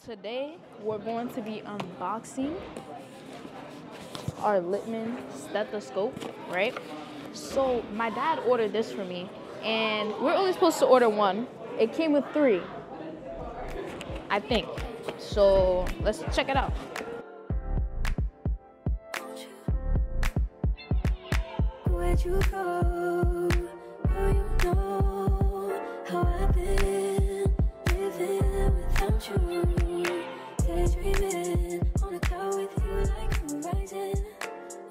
Today we're going to be unboxing our Littmann Stethoscope, right? So my dad ordered this for me, and we're only supposed to order one. It came with 3, I think. So let's check it out. Where'd you go? Oh, you know how I've been living without you. Daydreaming on a cloud with you like horizon.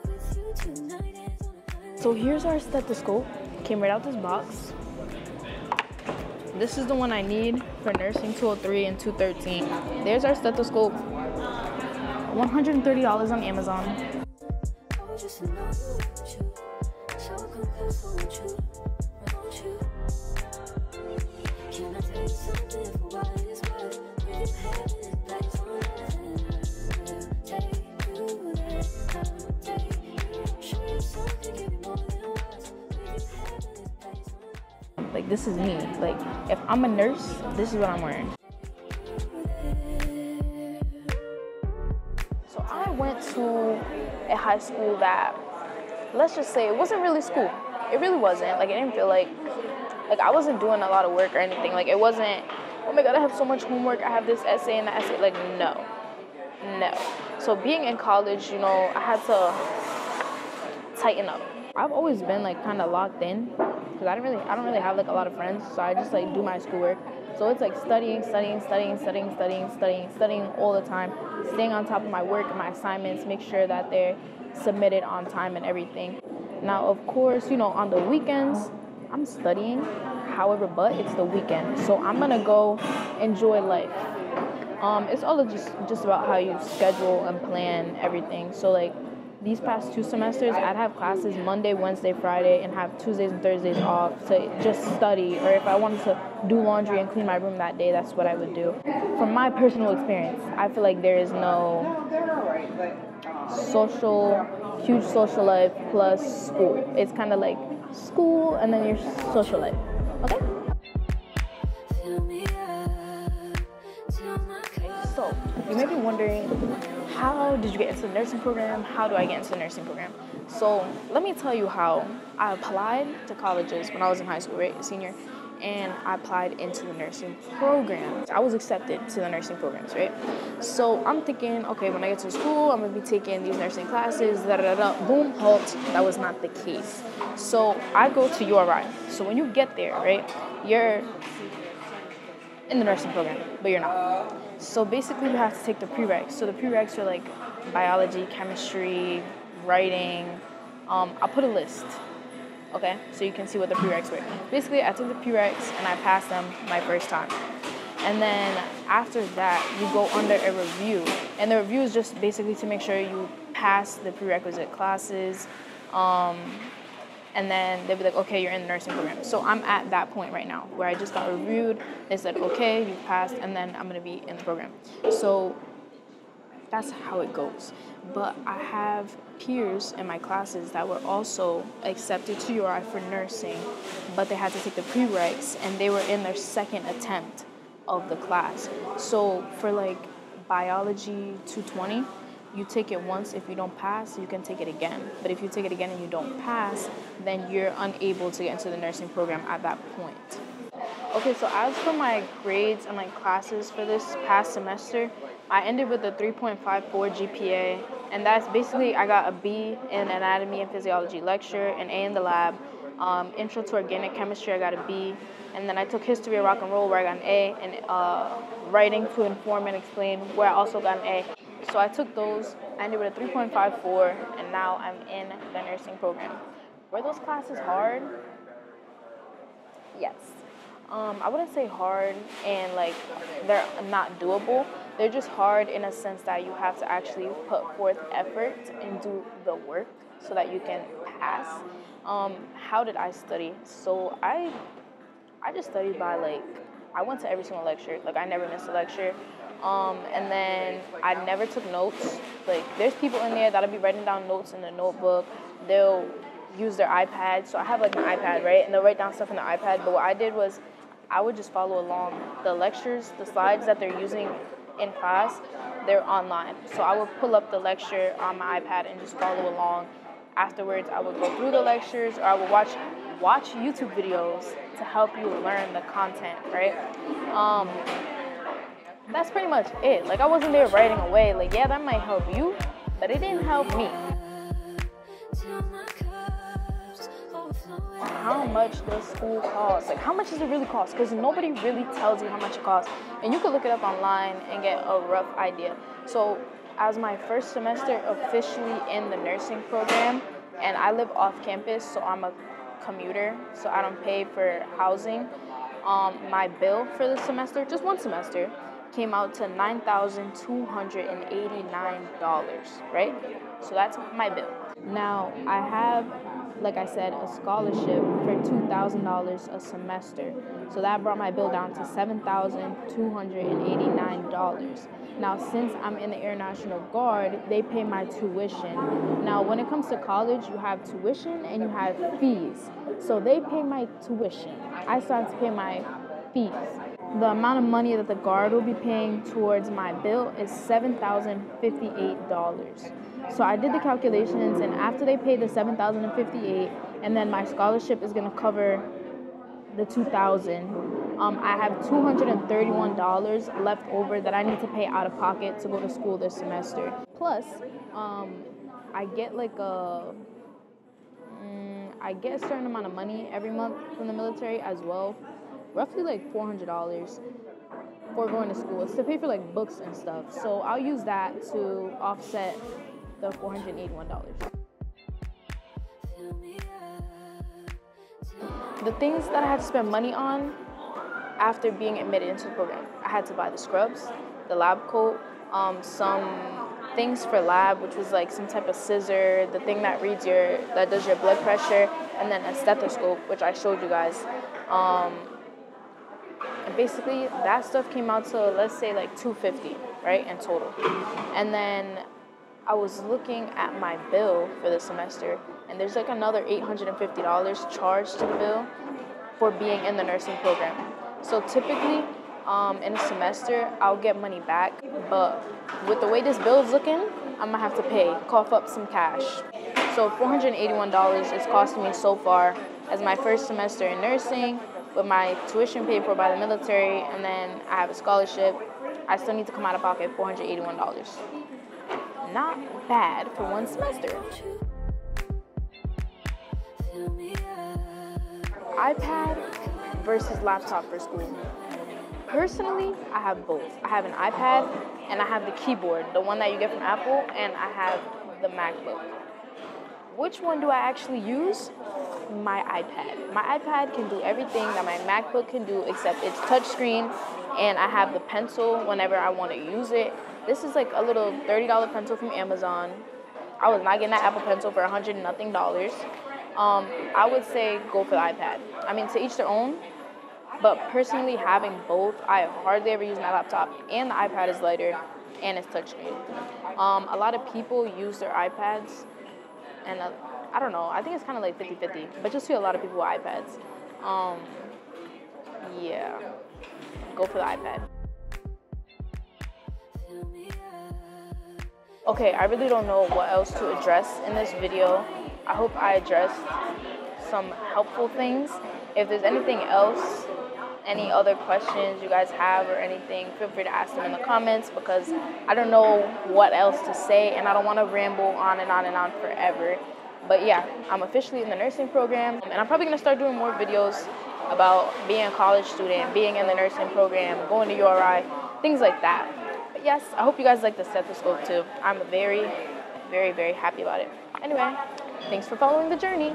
With you tonight is on a island. So here's our stethoscope. Came right out this box. This is the one I need for nursing 203 and 213. There's our stethoscope. $130 on Amazon. Like, this is me. Like, if I'm a nurse, this is what I'm wearing. So I went to a high school that, let's just say, it wasn't really school. It really wasn't. Like, it didn't feel like I wasn't doing a lot of work or anything. Like, it wasn't, oh my God, I have so much homework. I have this essay and that essay. Like, no. So being in college, you know, I had to tighten up. I've always been like kind of locked in because I don't really have like a lot of friends. So I just like do my schoolwork. So it's like studying all the time, staying on top of my work and my assignments, make sure that they're submitted on time and everything. Now, of course, you know, on the weekends, I'm studying. However, but it's the weekend, so I'm gonna go enjoy life. It's all just about how you schedule and plan everything. So like these past 2 semesters, I'd have classes Monday, Wednesday, Friday, and have Tuesdays and Thursdays off to just study. Or if I wanted to do laundry and clean my room that day, that's what I would do. From my personal experience, I feel like there is no huge social life plus school. It's kind of like school and then your social life. Okay? So, you may be wondering, how did you get into the nursing program? How do I get into the nursing program? So, let me tell you how I applied to colleges when I was in high school, right? Senior. And I applied into the nursing program. I was accepted to the nursing programs, right? So, I'm thinking, okay, when I get to school, I'm going to be taking these nursing classes, Boom, halt. That was not the case. So, I go to URI. So, when you get there, right, you're in the nursing program, but you're not. So basically you have to take the prereqs. So the prereqs are like biology, chemistry, writing. I'll put a list, okay? So you can see what the prereqs were. Basically, I took the prereqs and I passed them my first time. And then after that, you go under a review. And the review is just basically to make sure you pass the prerequisite classes. And then they'll be like, okay, you're in the nursing program. So I'm at that point right now where I just got reviewed. They said, okay, you passed, and then I'm going to be in the program. So that's how it goes. But I have peers in my classes that were also accepted to URI for nursing, but they had to take the prereqs, and they were in their second attempt of the class. So for like biology 220, you take it once. If you don't pass, you can take it again. But if you take it again and you don't pass, then you're unable to get into the nursing program at that point. Okay, so as for my grades and my classes for this past semester, I ended with a 3.54 GPA, and that's basically I got a B in anatomy and physiology lecture, an A in the lab, intro to organic chemistry, I got a B, and then I took history of rock and roll where I got an A, and writing to inform and explain where I also got an A. So I took those, I ended with a 3.54, and now I'm in the nursing program. Were those classes hard? Yes. I wouldn't say hard and like they're not doable. They're just hard in a sense that you have to actually put forth effort and do the work so that you can pass. How did I study? So I just studied by I went to every single lecture. Like I never missed a lecture. And then I never took notes. Like there's people in there that'll be writing down notes in the notebook. They'll use their iPad. So I have like an iPad, right? And they'll write down stuff in the iPad. But what I did was I would just follow along the lectures, the slides that they're using in class, they're online. So I would pull up the lecture on my iPad and just follow along. Afterwards, I would go through the lectures, or I would watch YouTube videos to help you learn the content, right? That's pretty much it. Like, I wasn't there writing away. Like, yeah, that might help you, but it didn't help me. How much does school cost? Like, how much does it really cost? Because nobody really tells you how much it costs. And you can look it up online and get a rough idea. So, as my first semester officially in the nursing program, and I live off campus, so I'm a commuter, so I don't pay for housing. My bill for the semester, just one semester, came out to $9,289, right? So that's my bill. Now, I have, like I said, a scholarship for $2,000 a semester. So that brought my bill down to $7,289. Now, since I'm in the Air National Guard, they pay my tuition. Now, when it comes to college, you have tuition and you have fees. So they pay my tuition. I still have to pay my fees. The amount of money that the Guard will be paying towards my bill is $7,058. So I did the calculations, and after they pay the $7,058, and then my scholarship is going to cover the $2,000, I have $231 left over that I need to pay out of pocket to go to school this semester. Plus, I get I get a certain amount of money every month from the military as well, roughly like $400 for going to school. It's to pay for like books and stuff. So I'll use that to offset the $481. The things that I had to spend money on after being admitted into the program, I had to buy the scrubs, the lab coat, some things for lab, which was like some type of scissor, the thing that does your blood pressure, and then a stethoscope, which I showed you guys. And basically that stuff came out to, let's say, like $250, right, in total. And then I was looking at my bill for the semester, and there's like another $850 charged to the bill for being in the nursing program. So typically, in a semester, I'll get money back, but with the way this bill is looking, I'm gonna have to cough up some cash. So $481 is costing me so far as my first semester in nursing, with my tuition paid for by the military, and then I have a scholarship. I still need to come out of pocket $481. Not bad for one semester. iPad versus laptop for school. Personally, I have both. I have an iPad and I have the keyboard, the one that you get from Apple, and I have the MacBook. Which one do I actually use? My iPad. My iPad can do everything that my MacBook can do, except it's touchscreen, and I have the pencil whenever I want to use it. This is like a little $30 pencil from Amazon. I was not getting that Apple Pencil for $100 and nothing. I would say go for the iPad. I mean, to each their own, but personally having both, I hardly ever use my laptop, and the iPad is lighter, and it's touchscreen. A lot of people use their iPads, and I don't know, I think it's kind of like 50-50, but you'll see a lot of people with iPads. Yeah, go for the iPad. Okay, I really don't know what else to address in this video. I hope I addressed some helpful things. If there's anything else, any other questions you guys have or anything, feel free to ask them in the comments, because I don't know what else to say and I don't want to ramble on and on and on forever. But yeah, I'm officially in the nursing program, and I'm probably going to start doing more videos about being a college student, being in the nursing program, going to URI, things like that. But yes, I hope you guys like the stethoscope too. I'm very, very, very happy about it. Anyway, thanks for following the journey.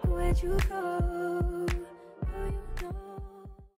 Where'd you go?